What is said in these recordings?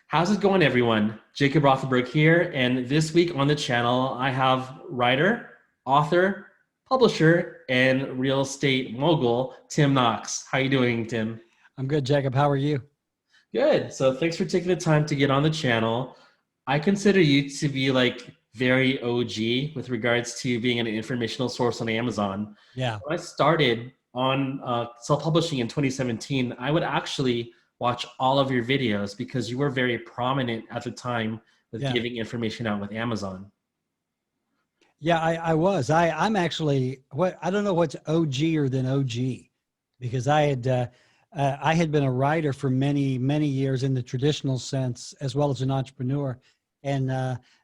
How's it going, everyone? Jacob Rothenberg here, and this week on the channel, I have writer, author, publisher, and real estate mogul, Tim Knox. How you doing, Tim? I'm good, Jacob. How are you? Good. So thanks for taking the time to get on the channel. I consider you to be like very OG with regards to being an informational source on Amazon. Yeah, When I started on self-publishing in 2017, I would actually watch all of your videos because you were very prominent at the time with yeah, giving information out with Amazon. yeah. I was. I'm actually what I don't know what's OGer than OG, because I had been a writer for many years in the traditional sense, as well as an entrepreneur, and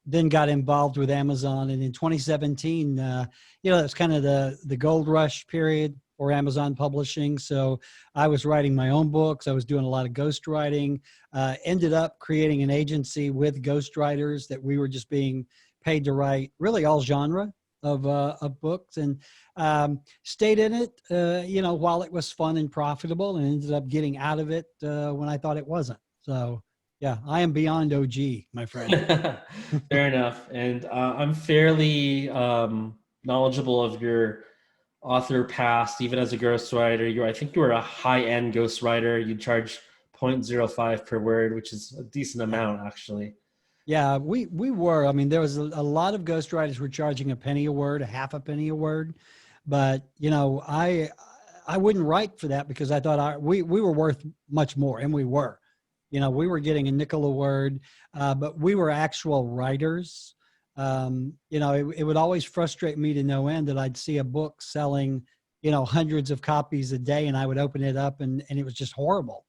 then got involved with Amazon. And in 2017, it's kind of the gold rush period for Amazon publishing. So I was writing my own books. I was doing a lot of ghostwriting. Ended up creating an agency with ghostwriters that we were just being paid to write really all genre of books, and stayed in it, while it was fun and profitable, and ended up getting out of it when I thought it wasn't. So yeah, I am beyond OG, my friend. Fair enough. And I'm fairly knowledgeable of your author past, even as a ghostwriter. I think you were a high-end ghostwriter. You charge 0.05 per word, which is a decent Yeah. amount, actually. Yeah, we were. I mean, there was a lot of ghostwriters were charging a penny a word, a half a penny a word, but I wouldn't write for that because I thought we were worth much more, and we were. We were getting a nickel a word, but we were actual writers. It would always frustrate me to no end that I'd see a book selling, hundreds of copies a day, and I would open it up and it was just horrible.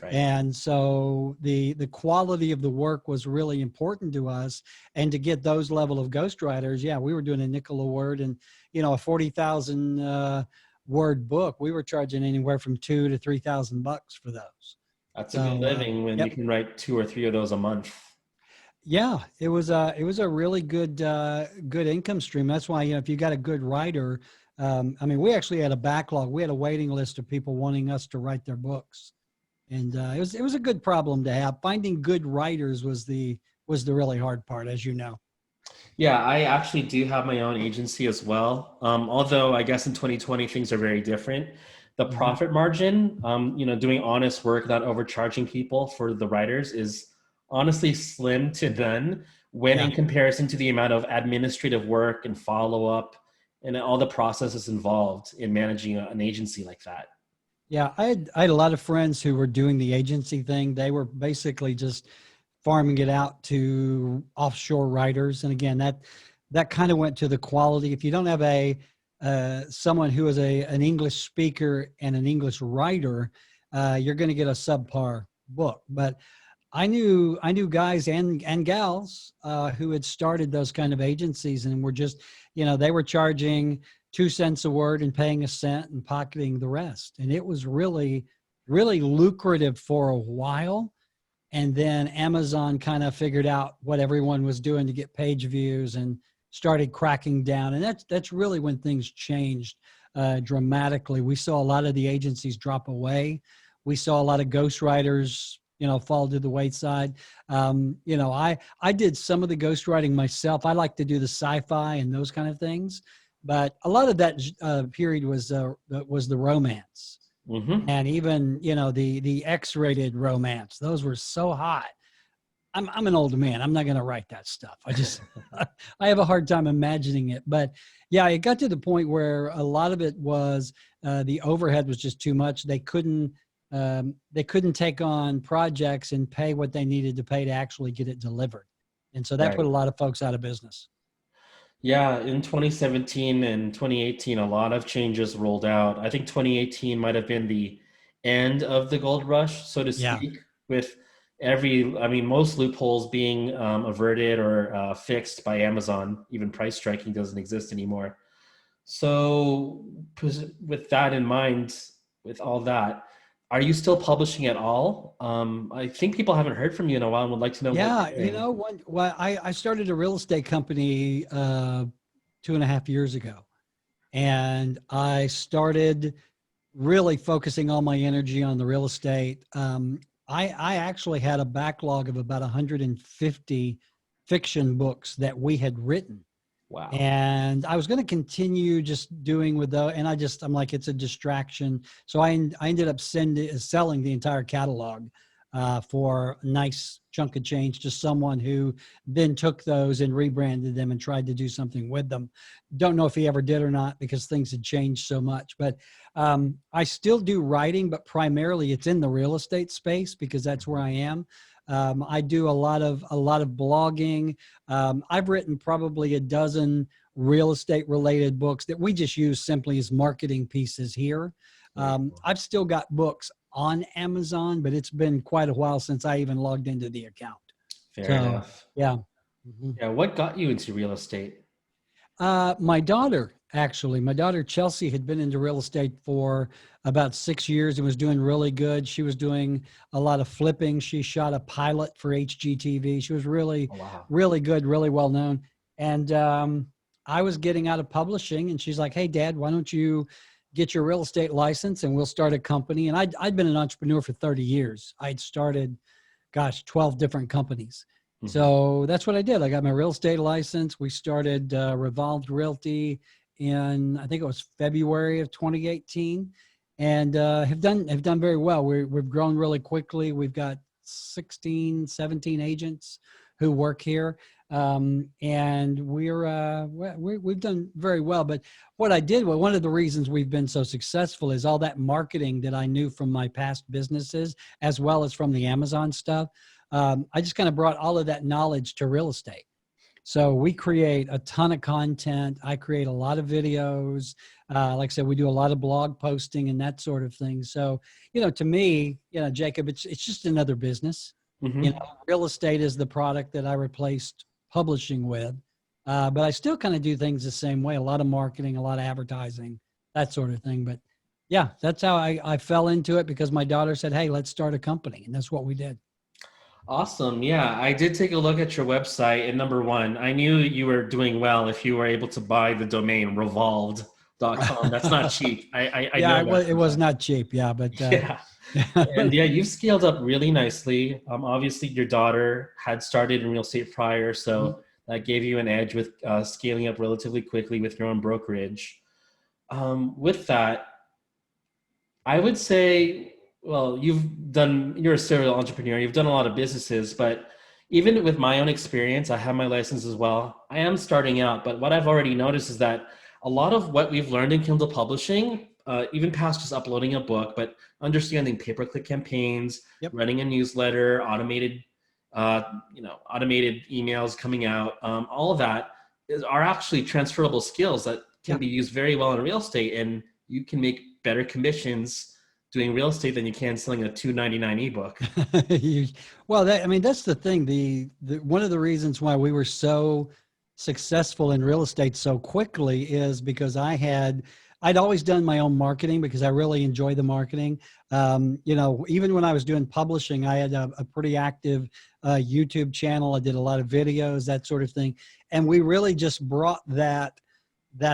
Right. And so the quality of the work was really important to us. And to get those level of ghostwriters, yeah, we were doing a nickel a word, and a 40,000 word book, we were charging anywhere from $2,000 to $3,000 for those. That's a good So living when you yep, can write two or three of those a month. yeah, it was a really good income stream. That's why, if you got a good writer, I mean, we actually had a backlog. We had a waiting list of people wanting us to write their books. And it was a good problem to have. Finding good writers was the really hard part, as you know. Yeah, I actually do have my own agency as well. Although I guess in 2020 things are very different. The Mhm. profit margin, doing honest work, not overcharging people for the writers is honestly slim to none when Yeah, in comparison to the amount of administrative work and follow up and all the processes involved in managing an agency like that. yeah. I had a lot of friends who were doing the agency thing. They were basically just farming it out to offshore writers, and again, that kind of went to the quality. If you don't have a someone who is an English speaker and an English writer, you're going to get a subpar book. But I knew guys and gals who had started those kind of agencies and were just, they were charging 2 cents a word and paying a cent and pocketing the rest. And it was really, really lucrative for a while. And then Amazon kind of figured out what everyone was doing to get page views and started cracking down. And that's really when things changed dramatically. We saw a lot of the agencies drop away. We saw a lot of ghostwriters, fall to the wayside. I did some of the ghostwriting myself. I like to do the sci-fi and those kind of things, but a lot of that period was the romance, Hmm. and even the X-rated romance. Those were so hot. I'm an old man. I'm not going to write that stuff. I just I have a hard time imagining it. But yeah, it got to the point where a lot of it was the overhead was just too much. They couldn't take on projects and pay what they needed to pay to actually get it delivered, and so that Right. put a lot of folks out of business. Yeah, in 2017 and 2018, a lot of changes rolled out. I think 2018 might have been the end of the gold rush, so to Yeah. speak, with most loopholes being averted or fixed by Amazon. Even price striking doesn't exist anymore. So, with that in mind, with all that, are you still publishing at all? I think people haven't heard from you in a while and would like to know what Yeah, you're doing. I started a real estate company 2.5 years ago, and I started really focusing all my energy on the real estate. I actually had a backlog of about 150 fiction books that we had written. Wow. And I was going to continue just doing with those. And I'm like, it's a distraction. So I ended up selling the entire catalog for a nice chunk of change to someone who then took those and rebranded them and tried to do something with them. Don't know if he ever did or not because things had changed so much. But I still do writing, but primarily it's in the real estate space because that's where I am. I do a lot of blogging. I've written probably a dozen real estate related books that we just use simply as marketing pieces here. Very cool. I've still got books on Amazon, but it's been quite a while since I even logged into the account. Fair So, enough. yeah. Mm-hmm. Yeah. What got you into real estate? My daughter Chelsea had been into real estate for about 6 years and was doing really good. She was doing a lot of flipping. She shot a pilot for HGTV. She was really, Oh, wow. really good, really well known. And I was getting out of publishing, and she's like, "Hey, Dad, why don't you get your real estate license and we'll start a company?" And I'd been an entrepreneur for 30 years. I'd started, 12 different companies. Mhm. So that's what I did. I got my real estate license. We started Revolved Realty in, I think it was February of 2018, and have done very well. We've grown really quickly. We've got 16, 17 agents who work here, and we've done very well. But what I did, well, one of the reasons we've been so successful is all that marketing that I knew from my past businesses, as well as from the Amazon stuff. I just kind of brought all of that knowledge to real estate. So we create a ton of content. I create a lot of videos. Like I said, we do a lot of blog posting and that sort of thing. So, to me, Jacob, it's just another business. Mhm. Real estate is the product that I replaced publishing with. But I still kind of do things the same way, a lot of marketing, a lot of advertising, that sort of thing. But yeah, that's how I fell into it because my daughter said, "Hey, let's start a company." And that's what we did. Awesome. Yeah, I did take a look at your website, and number one, I knew you were doing well if you were able to buy the domain revolved.com. That's not cheap. I Yeah, know that it for a was fact. not cheap. Yeah, but Yeah. And yeah, you've scaled up really nicely. Obviously, your daughter had started in real estate prior, Mhm. so that gave you an edge with scaling up relatively quickly with your own brokerage. With that, I would say, well, you're a serial entrepreneur, you've done a lot of businesses, but even with my own experience, I have my license as well. I am starting out, but what I've already noticed is that a lot of what we've learned in Kindle publishing, even past just uploading a book, but understanding pay-per-click campaigns, Yep. running a newsletter, uh, automated emails coming out, all of that are actually transferable skills that can Yeah. be used very well in real estate, and you can make better commissions doing real estate than you can selling a $2.99 ebook. You- well, that's the thing. The one of the reasons why we were so successful in real estate so quickly is because I'd always done my own marketing because I really enjoy the marketing. Even when I was doing publishing, I had a pretty active YouTube channel. I did a lot of videos, that sort of thing, and we really just brought that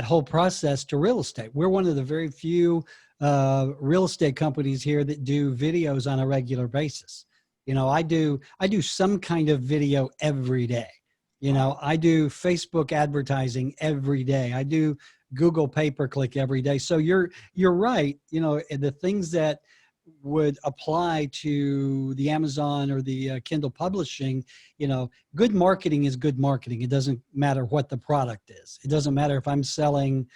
whole process to real estate. We're one of the very few real estate companies here that do videos on a regular basis. I do some kind of video every day. Wow. I do Facebook advertising every day. I do Google pay-per-click every day. So you're right. The things that would apply to the Amazon or the Kindle publishing, good marketing is good marketing. It doesn't matter what the product is. It doesn't matter if I'm selling,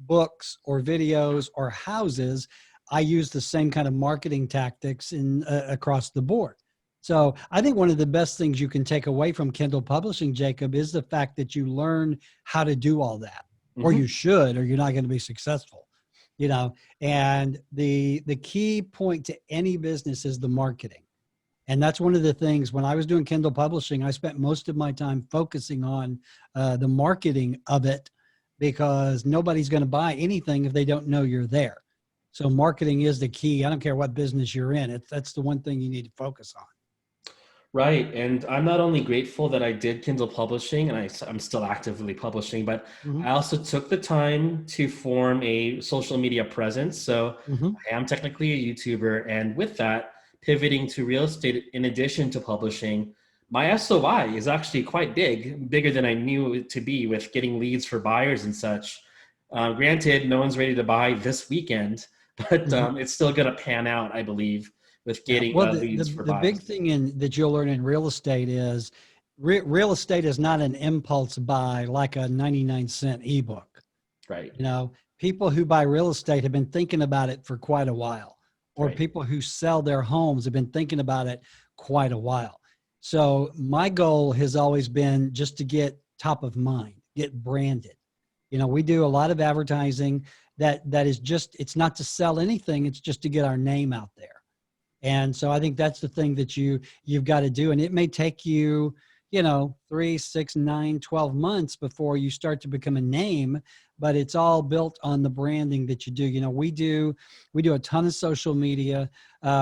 books or videos or houses. I use the same kind of marketing tactics in across the board. So I think one of the best things you can take away from Kindle publishing, Jacob, is the fact that you learn how to do all that, or Mm-hmm. you should, or you're not going to be successful. And the key point to any business is the marketing. And that's one of the things when I was doing Kindle publishing, I spent most of my time focusing on the marketing of it because nobody's going to buy anything if they don't know you're there. So marketing is the key. I don't care what business you're in. That's the one thing you need to focus on. Right. And I'm not only grateful that I did Kindle publishing and I'm still actively publishing, but Mm-hmm. I also took the time to form a social media presence. So Mm-hmm. I am technically a YouTuber. And with that, pivoting to real estate in addition to publishing, my SOI is actually quite big, bigger than I knew it to be, with getting leads for buyers and such. Granted, no one's ready to buy this weekend, but Mhm. it's still going to pan out, I believe, with Yeah. getting Well, leads for the big buyers. thing that you'll learn in real estate is real estate is not an impulse buy like a 99-cent ebook. Right, You know, people who buy real estate have been thinking about it for quite a while, or right. people who sell their homes have been thinking about it quite a while. So my goal has always been just to get top of mind, get branded. You know, we do a lot of advertising that is just, it's not to sell anything, it's just to get our name out there. And so I think that's the thing that you've got to do. And it may take you, you know, 3, 6, 9, 12 months before you start to become a name, but it's all built on the branding that you do. You know, we do a ton of social media.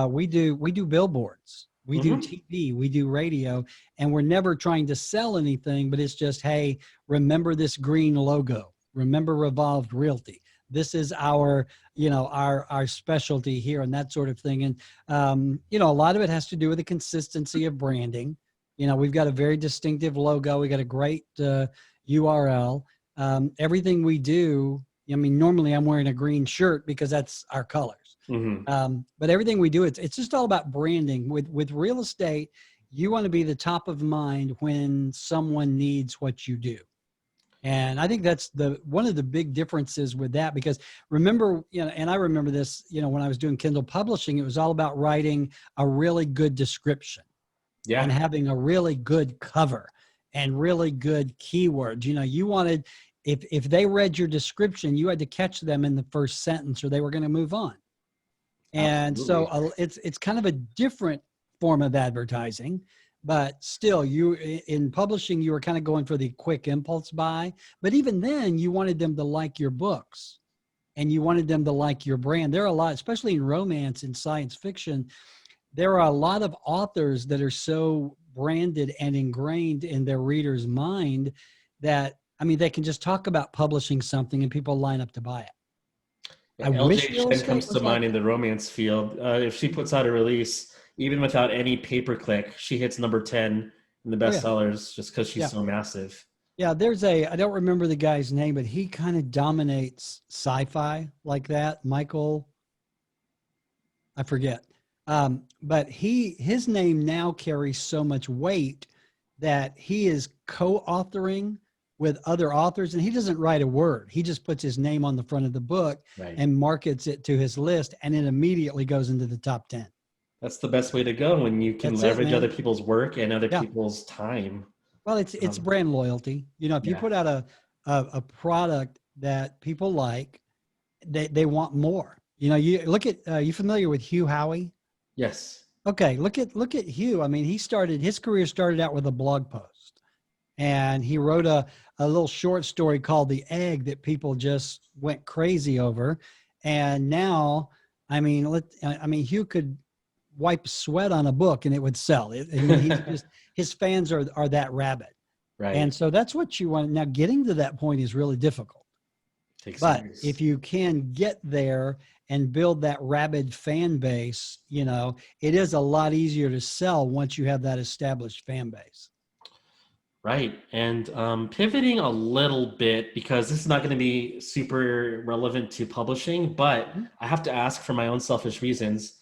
We do billboards, we do Hmm. TV, we do radio, and we're never trying to sell anything, but it's just, hey, remember this green logo, remember Revolved Realty. This is our, you know, our specialty here, and that sort of thing. And you know, a lot of it has to do with the consistency of branding. You know, we've got a very distinctive logo. We got a great URL. Everything we do, I mean, normally I'm wearing a green shirt because that's our colors. Hmm. But everything we do, it's just all about branding. With real estate, you want to be the top of mind when someone needs what you do. And I think that's one of the big differences with that, because remember, you know, and I remember this, you know, when I was doing Kindle publishing, it was all about writing a really good description and Yeah. having a really good cover and really good keywords. You know, you wanted, if they read your description, you had to catch them in the first sentence or they were going to move on. And so Absolutely. it's kind of a different form of advertising, but still in publishing, you were kind of going for the quick impulse buy. But even then you wanted them to like your books and you wanted them to like your brand. There are a lot, especially in romance and science fiction, there are a lot of authors that are so branded and ingrained in their reader's mind that, I mean, they can just talk about publishing something and people line up to buy it. Yeah, I wish LJ real Shen estate comes to was like mind in the romance field. If she puts out a release, even without any pay-per-click, she hits number 10 in the that. Oh yeah. bestsellers just because she's Yeah. so massive. Yeah, I don't remember the guy's name, but he kind of dominates sci-fi like that. Michael, I forget. But his name now carries so much weight that he is co-authoring with other authors, and he doesn't write a word. He just puts his name on the front of the book Right. and markets it to his list, and it immediately goes into the top 10. That's the best way to go when you can That's it, leverage other man. people's work and other Yeah. people's time. Well, it's Um, brand loyalty. You know, if you yeah. put out a product that people like, they want more. You know, you look at you familiar with Hugh Howey? Yes. Okay, look at Hugh. I mean, his career started out with a blog post, and he wrote a little short story called The Egg that people just went crazy over. And now, I mean, Hugh could wipe sweat on a book and it would sell. I mean, he's just, his fans are that rabid. And Right. so that's what you want. Now, getting to that point is really difficult. Takes But years. if you can get there and build that rabid fan base, you know, it is a lot easier to sell once you have that established fan base. Right. And pivoting a little bit, because this is not going to be super relevant to publishing, but Mhm. I have to ask for my own selfish reasons.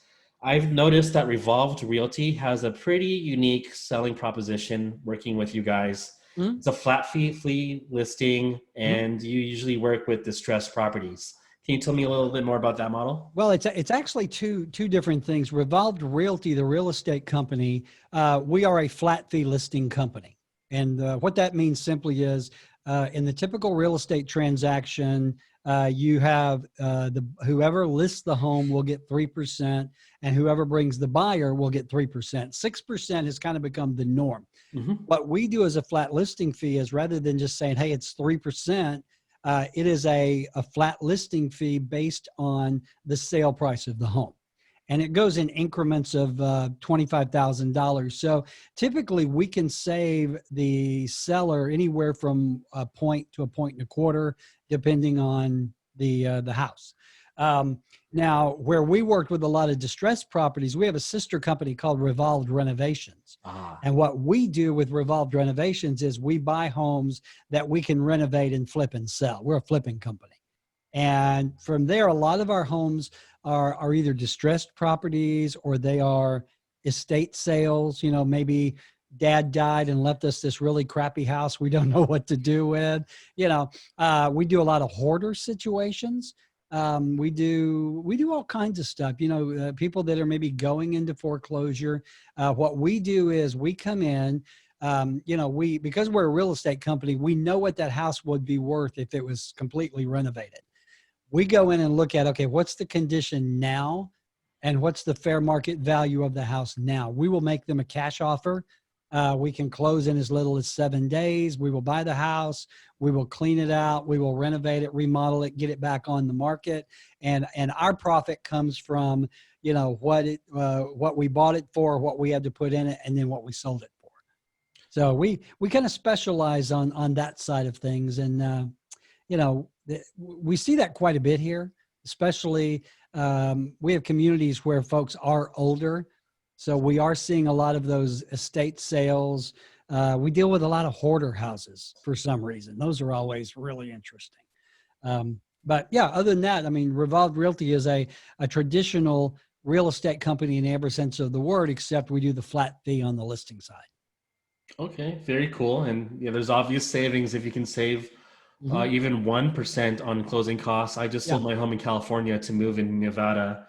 I've noticed that Revolved Realty has a pretty unique selling proposition working with you guys. Mhm. It's a flat fee listing, Mhm. and you usually work with distressed properties. Can you tell me a little bit more about that model? Well, it's actually two different things. Revolved Realty, the real estate company, we are a flat fee listing company, and what that means simply is, in the typical real estate transaction, you have the whoever lists the home will get 3%, and whoever brings the buyer will get 3%. 6% has kind of become the norm. Hmm. What we do as a flat listing fee is, rather than just saying, hey, it's 3%, it is a flat listing fee based on the sale price of the home. And it goes in increments of $25,000. So typically we can save the seller anywhere from a point to a point and a quarter, depending on the house. Now, where we worked with a lot of distressed properties, we have a sister company called Revolved Renovations. Ah, And what we do with Revolved Renovations is we buy homes that we can renovate and flip and sell. We're a flipping company. And from there, a lot of our homes are either distressed properties or they are estate sales. You know, maybe dad died and left us this really crappy house we don't know what to do with. You know, we do a lot of hoarder situations. We do all kinds of stuff. You know, people that are maybe going into foreclosure. What we do is we come in. You know, because we're a real estate company, we know what that house would be worth if it was completely renovated. We go in and look at, okay, what's the condition now and what's the fair market value of the house now? We will make them a cash offer. We can close in as little as 7 days. We will buy the house. We will clean it out. We will renovate it, remodel it, get it back on the market. And our profit comes from, you know, what we bought it for, what we had to put in it, and then what we sold it for. So we kind of specialize on that side of things. And, you know, we see that quite a bit here, especially we have communities where folks are older. So we are seeing a lot of those estate sales. We deal with a lot of hoarder houses for some reason. Those are always really interesting. But yeah, other than that, I mean, Revolved Realty is a traditional real estate company in every sense of the word, except we do the flat fee on the listing side. okay, very cool. And yeah, there's obvious savings if you can save even 1% on closing costs. I just Yeah. sold my home in California to move in Nevada,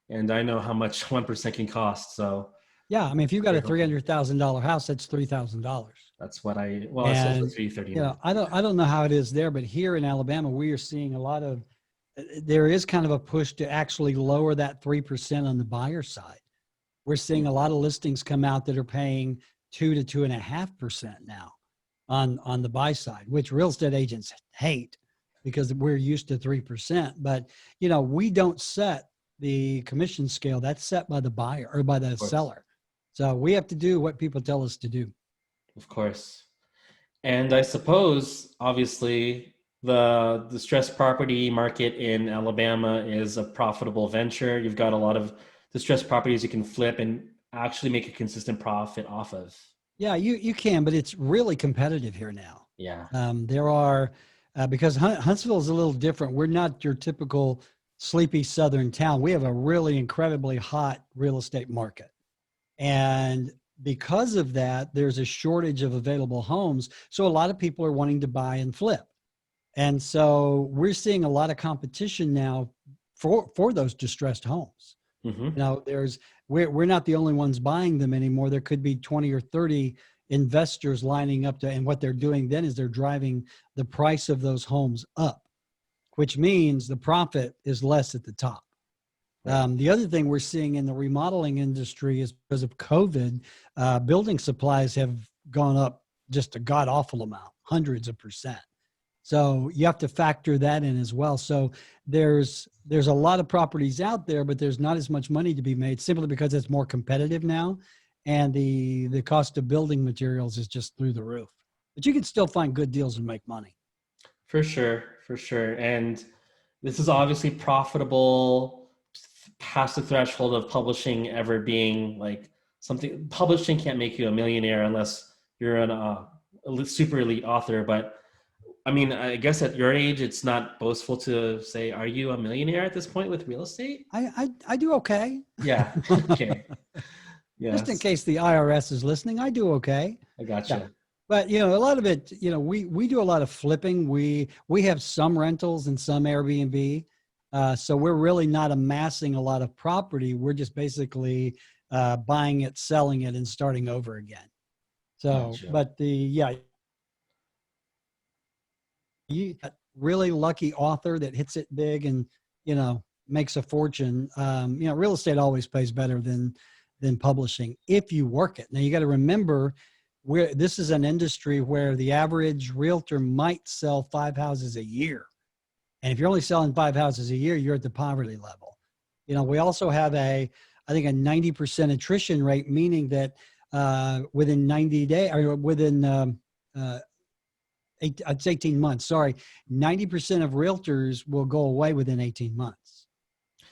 and I know how much 1% can cost. So Yeah. I mean, if you've got a very helpful. $300,000 house, that's $3,000. That's what I sold for And, 339. I don't know how it is there, but here in Alabama, we are seeing a lot of, there is kind of a push to actually lower that 3% on the buyer side. We're seeing a lot of listings come out that are paying 2 to 2.5% now on the buy side, which real estate agents hate because we're used to 3%. But, you know, we don't set the commission scale. That's set by the buyer or by the Of course. seller. So we have to do what people tell us to do. Of course. And I suppose, obviously, the distressed property market in Alabama is a profitable venture. You've got a lot of distressed properties you can flip and actually make a consistent profit off of. Yeah, you can, but it's really competitive here now. Yeah, There are, because Huntsville is a little different. We're not your typical sleepy southern town. We have a really incredibly hot real estate market. And because of that, there's a shortage of available homes. So a lot of people are wanting to buy and flip. And so we're seeing a lot of competition now for those distressed homes. hmm, You know, we're not the only ones buying them anymore. There could be 20 or 30 investors lining up to, and what they're doing then is they're driving the price of those homes up, which means the profit is less at the top. right. The other thing we're seeing in the remodeling industry is because of COVID, building supplies have gone up just a god awful amount, hundreds of percent. So you have to factor that in as well. So there's a lot of properties out there, but there's not as much money to be made simply because it's more competitive now. And the cost of building materials is just through the roof. But you can still find good deals and make money. For sure, for sure. And this is obviously profitable past the threshold of publishing ever being like something. Publishing can't make you a millionaire unless you're a super elite author. But I mean, I guess at your age, it's not boastful to say, are you a millionaire at this point with real estate? I do okay. Yeah. Okay. Just in Yes. case the IRS is listening, I do okay. I Yeah. gotcha. But a lot of it, we do a lot of flipping. We have some rentals and some Airbnb. So we're really not amassing a lot of property. We're just basically buying it, selling it, and starting over again. So, Gotcha. but you really lucky author that hits it big and, makes a fortune. Real estate always pays better than publishing if you work it. Now you got to remember this is an industry where the average realtor might sell 5 houses a year. And if you're only selling 5 houses a year, you're at the poverty level. We also have I think a 90% attrition rate, meaning that within 90 days or within it's 18 months, sorry, 90% of realtors will go away within 18 months.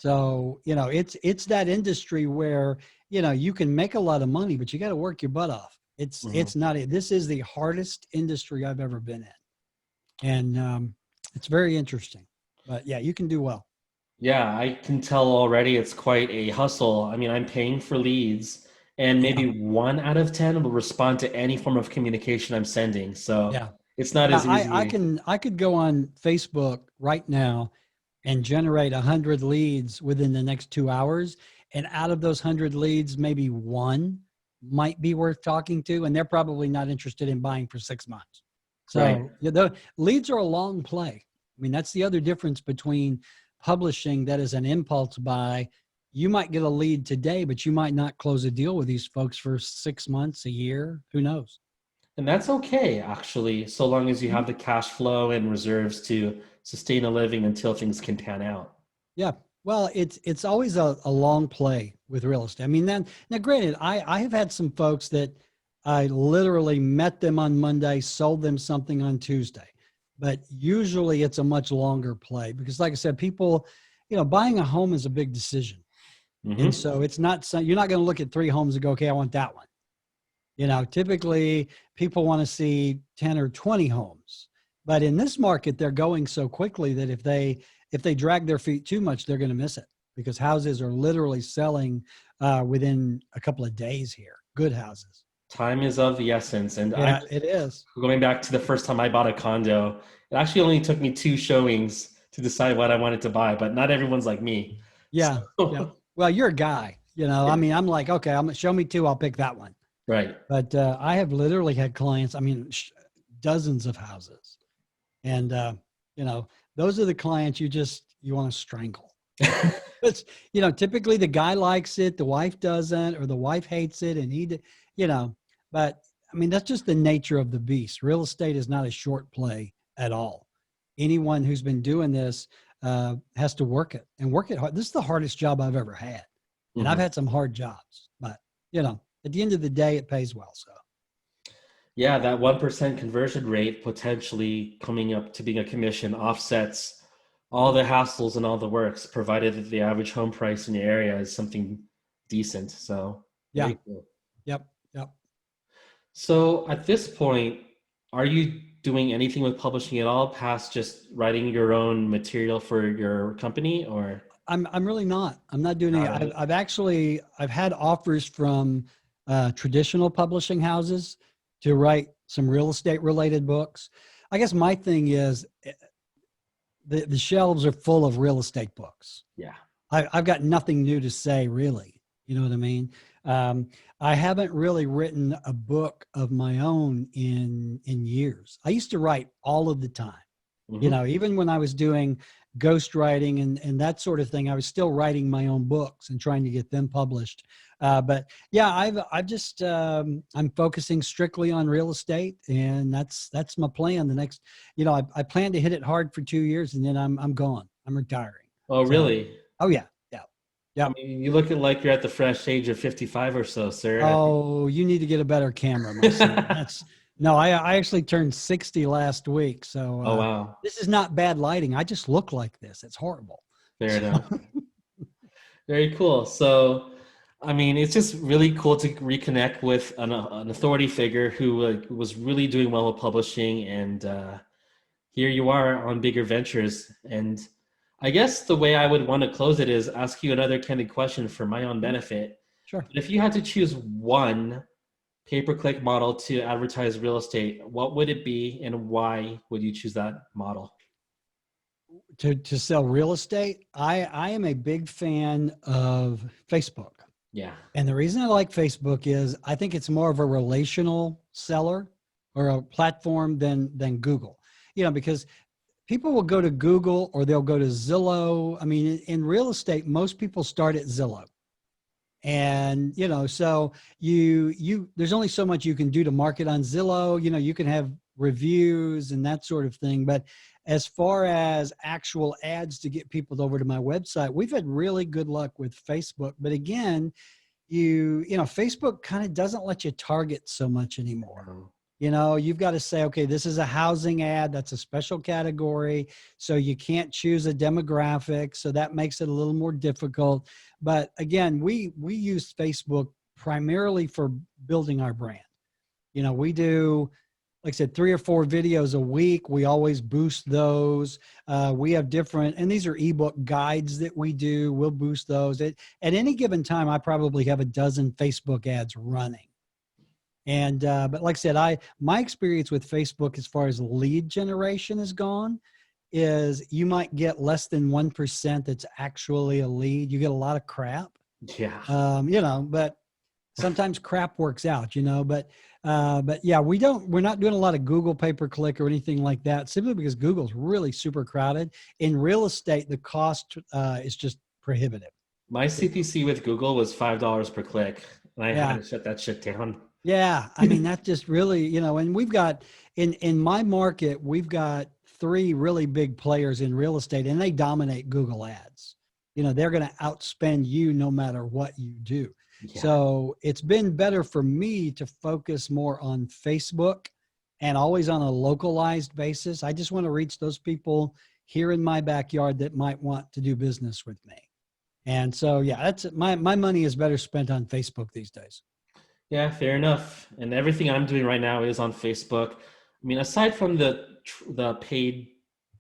So, it's that industry where, you can make a lot of money, but you got to work your butt off. It's not, this is the hardest industry I've ever been in. And it's very interesting, but yeah, you can do well. Yeah, I can tell already it's quite a hustle. I mean, I'm paying for leads, and Yeah. maybe 1 out of 10 will respond to any form of communication I'm sending. So Yeah. it's not Yeah. as I easy. can, I could go on Facebook right now and generate 100 leads within the next 2 hours. And out of those 100 leads, maybe one might be worth talking to, and they're probably not interested in buying for 6 months. Right. So yeah, the leads are a long play. I mean, that's the other difference between publishing that is an impulse buy. You might get a lead today, but you might not close a deal with these folks for 6 months, a year, who knows? And that's okay, actually, so long as you have the cash flow and reserves to sustain a living until things can pan out. Yeah. Well, it's always a long play with real estate. I mean, then now granted, I have had some folks that I literally met them on Monday, sold them something on Tuesday. But usually it's a much longer play because like I said, people, buying a home is a big decision. And Hmm. so it's not so you're not going to look at 3 homes and go, okay, I want that one. Typically people want to see 10 or 20 homes. But in this market, they're going so quickly that if they drag their feet too much, they're going to miss it because houses are literally selling within a couple of days here. Good houses. Time is of the essence. And I, Yeah, it is. going back to the first time I bought a condo, it actually only took me 2 showings to decide what I wanted to buy, but not everyone's like me. Yeah. Yeah. So, Well, you're a guy, I yeah, mean, I'm like, okay, I'm show me two. I'll pick that one. right. But I have literally had clients, I mean, dozens of houses. And, those are the clients you want to strangle. It's, typically the guy likes it, the wife doesn't, or the wife hates it. And you know, but I mean, that's just the nature of the beast. Real estate is not a short play at all. Anyone who's been doing this has to work it and work it hard. This is the hardest job I've ever had. And I've Mhm. had some hard jobs, but at the end of the day, it pays well. So Yeah, that 1% conversion rate potentially coming up to being a commission offsets all the hassles and all the works, provided that the average home price in the area is something decent. So yeah, very cool. yep, yep. So at this point, are you doing anything with publishing at all past just writing your own material for your company or? I'm really not. I'm not doing any. Got it. I've had offers from traditional publishing houses to write some real estate related books. I guess my thing is the shelves are full of real estate books. Yeah. I've got nothing new to say, really. You know what I mean? Um, I haven't really written a book of my own in years. I used to write all of the time. Hmm. Even when I was doing ghostwriting and that sort of thing, I was still writing my own books and trying to get them published. But yeah, I've just I'm focusing strictly on real estate, and that's my plan. The next, I plan to hit it hard for 2 years, and then I'm gone. I'm retiring. Oh, So, really? oh yeah, yeah, I yeah. mean, you look like you're at the fresh age of 55 or so, sir. I think, Oh, you need to get a better camera, my son. That's no, I actually turned 60 last week. So oh, wow. this is not bad lighting. I just look like this. It's horrible. Fair So enough. Very cool. So, I mean, it's just really cool to reconnect with an authority figure who was really doing well with publishing, and here you are on bigger ventures. And I guess the way I would want to close it is ask you another candid question for my own benefit. sure. If you had to choose one pay-per-click model to advertise real estate, what would it be, and why would you choose that model? To sell real estate, I am a big fan of Facebook. Yeah. And the reason I like Facebook is I think it's more of a relational seller or a platform than Google. Because people will go to Google or they'll go to Zillow. I mean, in real estate, most people start at Zillow. And, so there's only so much you can do to market on Zillow. You can have reviews and that sort of thing. But as far as actual ads to get people over to my website, we've had really good luck with Facebook. But again, Facebook kind of doesn't let you target so much anymore. You've got to say, okay, this is a housing ad. That's a special category. So you can't choose a demographic. So that makes it a little more difficult. But again, we use Facebook primarily for building our brand. We do, like I said, 3 or 4 videos a week. We always boost those. We have different, and these are ebook guides that we do. We'll boost those. At any given time, I probably have a dozen Facebook ads running. And but like I said, my experience with Facebook as far as lead generation is gone is you might get less than 1% that's actually a lead. You get a lot of crap. Yeah. But sometimes crap works out, but yeah, we're not doing a lot of Google pay-per-click or anything like that, simply because Google's really super crowded. In real estate, the cost is just prohibitive. My CPC with Google was $5 per click, and I Yeah. had to shut that shit down. Yeah. I mean, that just really, and we've got in my market, we've got 3 really big players in real estate, and they dominate Google ads. They're going to outspend you no matter what you do. Yeah. So it's been better for me to focus more on Facebook and always on a localized basis. I just want to reach those people here in my backyard that might want to do business with me. And so, yeah, that's my money is better spent on Facebook these days. Yeah, fair enough. And everything I'm doing right now is on Facebook. I mean, aside from the paid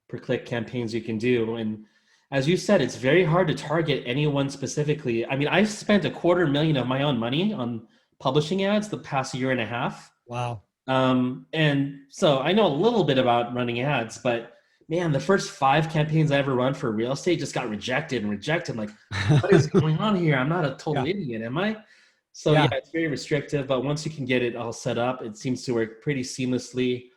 per click campaigns you can do, and as you said, it's very hard to target anyone specifically. I mean, I've spent $250,000 of my own money on publishing ads the past year and a half. Wow. And so I know a little bit about running ads, but man, the first 5 campaigns I ever run for real estate just got rejected. Like, what is going on here? I'm not a total idiot, am I? So yeah, it's very restrictive, but once you can get it all set up, it seems to work pretty seamlessly.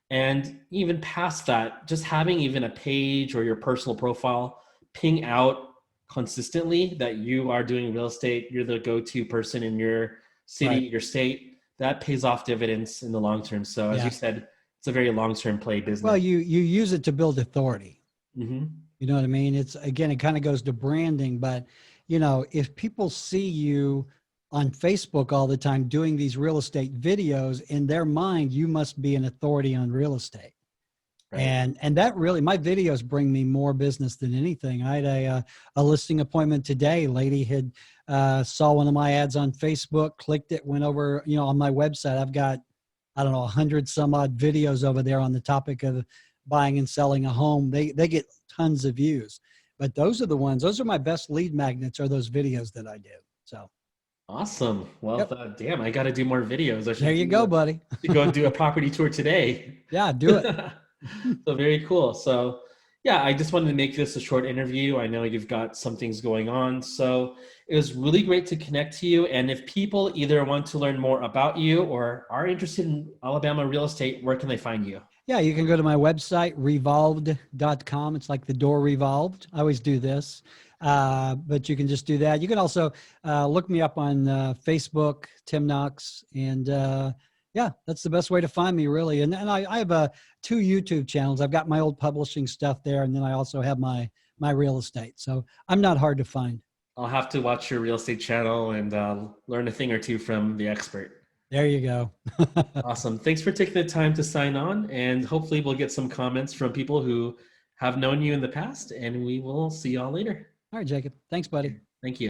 And even past that, just having even a page or your personal profile ping out consistently that you are doing real estate, you're the go-to person in your city, your state, that pays off dividends in the long term. So as you said, it's a very long-term play business. Well, you use it to build authority. Mm-hmm. You know what I mean? It's, again, it kind of goes to branding, but if people see you on Facebook all the time doing these real estate videos, in their mind, you must be an authority on real estate. Right. And that really, my videos bring me more business than anything. I had a listing appointment today. Lady had saw one of my ads on Facebook, clicked it, went over, on my website. I've got, 100 some odd videos over there on the topic of buying and selling a home. They get tons of views, but those are my best lead magnets, are those videos that I do. So. Awesome. Well, damn, I got to do more videos. There you go, buddy. To go do a property tour today. Yeah, do it. So very cool. So yeah, I just wanted to make this a short interview. I know you've got some things going on. So it was really great to connect to you. And if people either want to learn more about you or are interested in Alabama real estate, where can they find you? Yeah, you can go to my website, revolved.com. It's like the door revolved. I always do this. But you can just do that. You can also look me up on Facebook, Tim Knox, and that's the best way to find me, really. And I have 2 YouTube channels. I've got my old publishing stuff there, and then I also have my real estate. So I'm not hard to find. I'll have to watch your real estate channel and learn a thing or two from the expert. There you go. Awesome. Thanks for taking the time to sign on, and hopefully we'll get some comments from people who have known you in the past, and we will see y'all later. All right, Jacob. Thanks, buddy. Thank you.